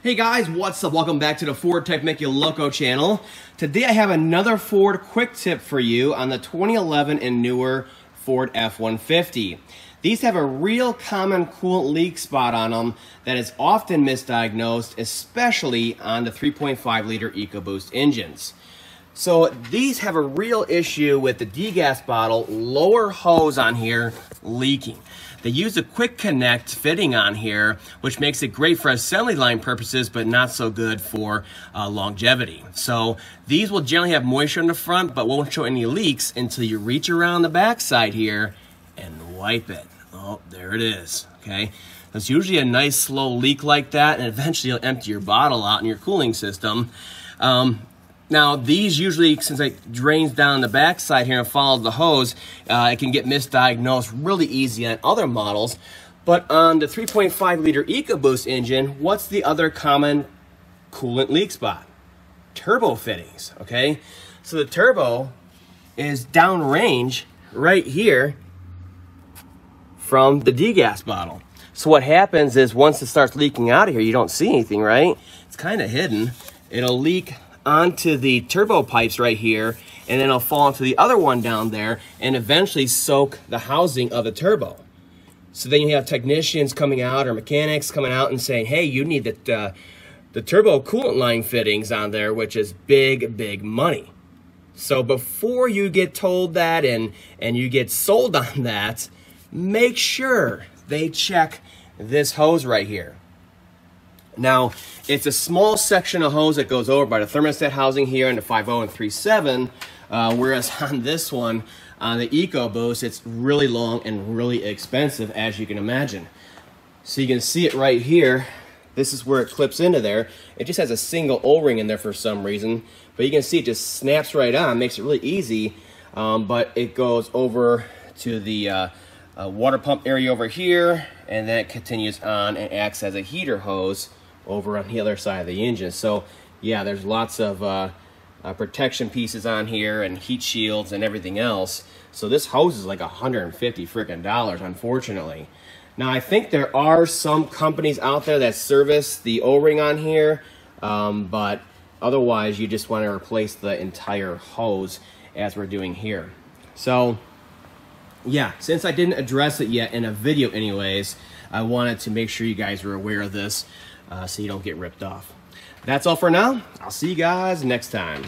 Hey guys, what's up? Welcome back to the FordTechMakuloco channel. Today I have another Ford quick tip for you on the 2011 and newer Ford F-150. These have a real common coolant leak spot on them that is often misdiagnosed, especially on the 3.5 liter Ecoboost engines. So these have a real issue with the degas bottle lower hose on here leaking. They use a quick connect fitting on here, which makes it great for assembly line purposes, but not so good for longevity. So these will generally have moisture in the front, but won't show any leaks until you reach around the back side here and wipe it. Oh, there it is, okay? It's usually a nice slow leak like that, and eventually you'll empty your bottle out in your cooling system. Now, these usually, since it drains down the backside here and follows the hose, it can get misdiagnosed really easy on other models. But on the 3.5 liter Ecoboost engine, what's the other common coolant leak spot? Turbo fittings, okay? So the turbo is downrange right here from the degas bottle. So what happens is once it starts leaking out of here, you don't see anything, right? It's kind of hidden. It'll leak onto the turbo pipes right here, and then it'll fall into the other one down there and eventually soak the housing of the turbo. So then you have technicians coming out or mechanics coming out and saying, hey, you need the turbo coolant line fittings on there, which is big money. So before you get told that and you get sold on that, make sure they check this hose right here. Now, it's a small section of hose that goes over by the thermostat housing here in the 5.0 and 3.7, whereas on this one, on the Ecoboost, it's really long and really expensive, as you can imagine. So you can see it right here. This is where it clips into there. It just has a single O-ring in there for some reason, but you can see it just snaps right on, makes it really easy, but it goes over to the water pump area over here, and then it continues on and acts as a heater hose over on the other side of the engine. So yeah, there's lots of protection pieces on here and heat shields and everything else. So this hose is like $150 freaking, unfortunately. Now I think there are some companies out there that service the O-ring on here, but otherwise you just want to replace the entire hose as we're doing here. So yeah, since I didn't address it yet in a video anyways, I wanted to make sure you guys were aware of this so you don't get ripped off. That's all for now. I'll see you guys next time.